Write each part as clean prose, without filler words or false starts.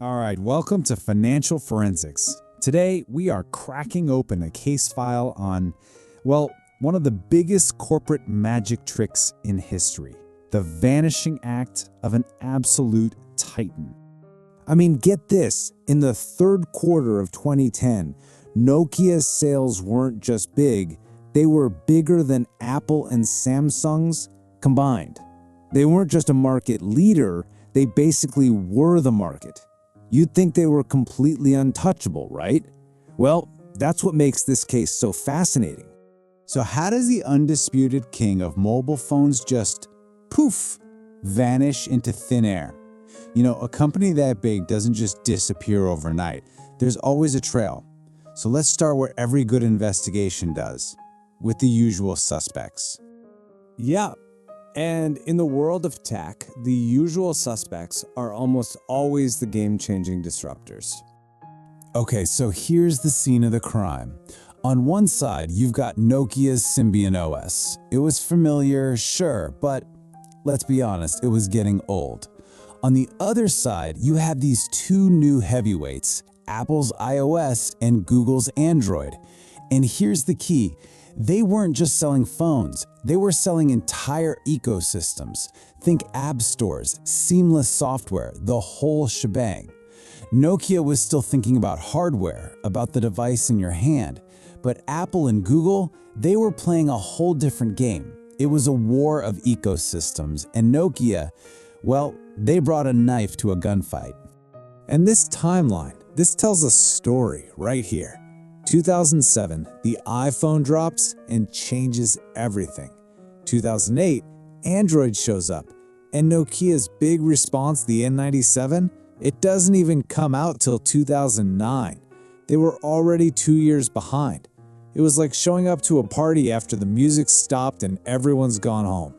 All right, welcome to Financial Forensics. Today, we are cracking open a case file on, well, one of the biggest corporate magic tricks in history, the vanishing act of an absolute titan. I mean, get this, in the third quarter of 2010, Nokia's sales weren't just big, they were bigger than Apple and Samsung's combined. They weren't just a market leader, they basically were the market. You'd think they were completely untouchable, right? Well, that's what makes this case so fascinating. So how does the undisputed king of mobile phones just, poof, vanish into thin air? You know, a company that big doesn't just disappear overnight. There's always a trail. So let's start where every good investigation does, with the usual suspects. Yeah, and in the world of tech, the usual suspects are almost always the game-changing disruptors. Okay, so here's the scene of the crime. On one side, you've got Nokia's Symbian OS. It was familiar, sure, but let's be honest, it was getting old. On the other side, you have these two new heavyweights, Apple's iOS and Google's Android. And here's the key. They weren't just selling phones, they were selling entire ecosystems. Think app stores, seamless software, the whole shebang. Nokia was still thinking about hardware, about the device in your hand. But Apple and Google, they were playing a whole different game. It was a war of ecosystems, and Nokia, well, they brought a knife to a gunfight. And this timeline, this tells a story right here. 2007, the iPhone drops and changes everything. 2008, Android shows up, and Nokia's big response, the N97, it doesn't even come out till 2009. They were already 2 years behind. It was like showing up to a party after the music stopped and everyone's gone home.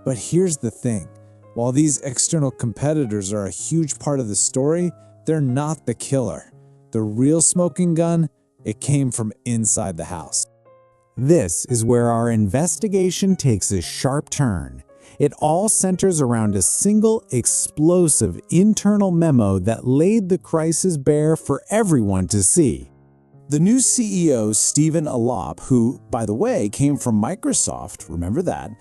But here's the thing. While these external competitors are a huge part of the story, they're not the killer. The real smoking gun, it came from inside the house. This is where our investigation takes a sharp turn. It all centers around a single explosive internal memo that laid the crisis bare for everyone to see. The new CEO, Stephen Elop, who, by the way, came from Microsoft, remember that,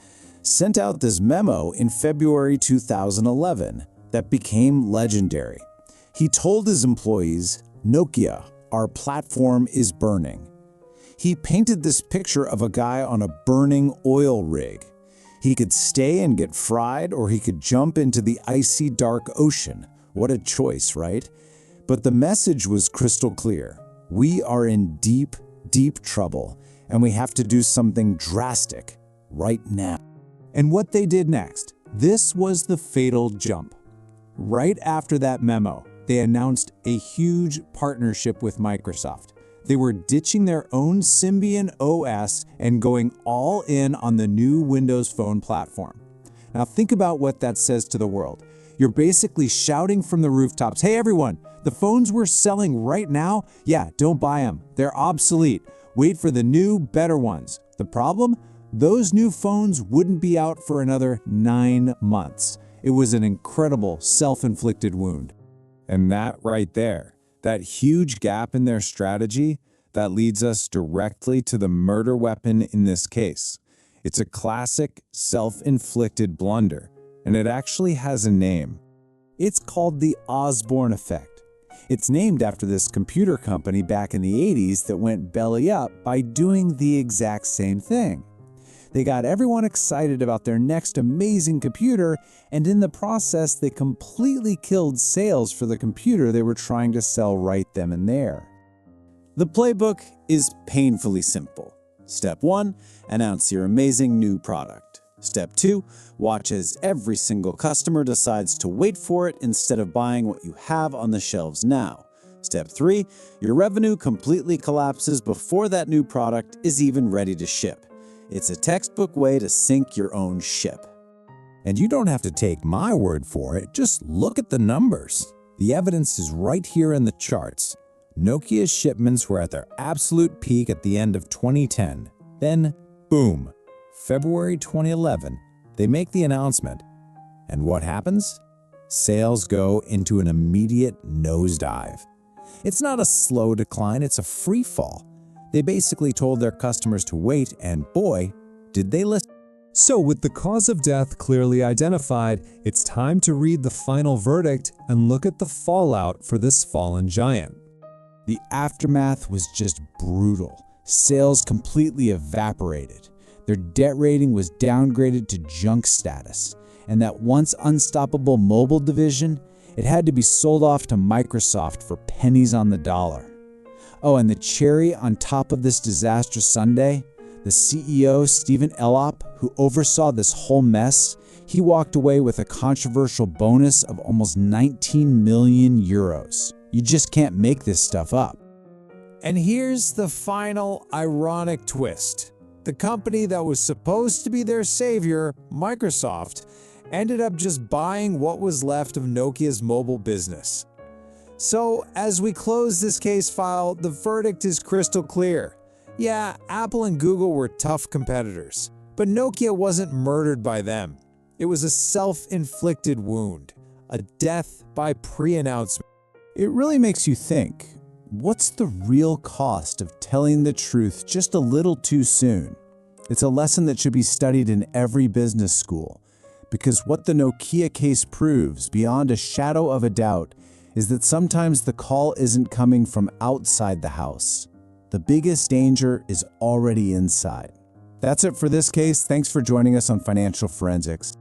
sent out this memo in February 2011 that became legendary. He told his employees, Nokia, our platform is burning. He painted this picture of a guy on a burning oil rig. He could stay and get fried, or he could jump into the icy dark ocean. What a choice, right? But the message was crystal clear. We are in deep, deep trouble, and we have to do something drastic right now. And what they did next, this was the fatal jump. Right after that memo, they announced a huge partnership with Microsoft. They were ditching their own Symbian OS and going all in on the new Windows Phone platform. Now think about what that says to the world. You're basically shouting from the rooftops, hey everyone, the phones we're selling right now, yeah, don't buy them. They're obsolete. Wait for the new, better ones. The problem? Those new phones wouldn't be out for another 9 months. It was an incredible self-inflicted wound. And that right there, that huge gap in their strategy, that leads us directly to the murder weapon in this case. It's a classic self-inflicted blunder, and it actually has a name. It's called the Osborne Effect. It's named after this computer company back in the 80s that went belly up by doing the exact same thing. They got everyone excited about their next amazing computer, and in the process, they completely killed sales for the computer they were trying to sell right then and there. The playbook is painfully simple. Step 1, announce your amazing new product. Step 2, watch as every single customer decides to wait for it instead of buying what you have on the shelves now. Step 3, your revenue completely collapses before that new product is even ready to ship. It's a textbook way to sink your own ship. And you don't have to take my word for it, just look at the numbers. The evidence is right here in the charts. Nokia's shipments were at their absolute peak at the end of 2010. Then, boom, February 2011, they make the announcement. And what happens? sales go into an immediate nosedive. It's not a slow decline, it's a free fall. They basically told their customers to wait, and boy, did they listen. So with the cause of death clearly identified, it's time to read the final verdict and look at the fallout for this fallen giant. The aftermath was just brutal. Sales completely evaporated. Their debt rating was downgraded to junk status. And that once unstoppable mobile division, it had to be sold off to Microsoft for pennies on the dollar. Oh, and the cherry on top of this disastrous sundae, the CEO Stephen Elop, who oversaw this whole mess, he walked away with a controversial bonus of almost 19 million euros. You just can't make this stuff up. And here's the final ironic twist. The company that was supposed to be their savior, Microsoft, ended up just buying what was left of Nokia's mobile business. So, as we close this case file, the verdict is crystal clear. Yeah, Apple and Google were tough competitors, but Nokia wasn't murdered by them. It was a self-inflicted wound, a death by pre-announcement. It really makes you think, what's the real cost of telling the truth just a little too soon? It's a lesson that should be studied in every business school, because what the Nokia case proves, beyond a shadow of a doubt, is that sometimes the call isn't coming from outside the house. The biggest danger is already inside. That's it for this case. Thanks for joining us on Financial Forensics.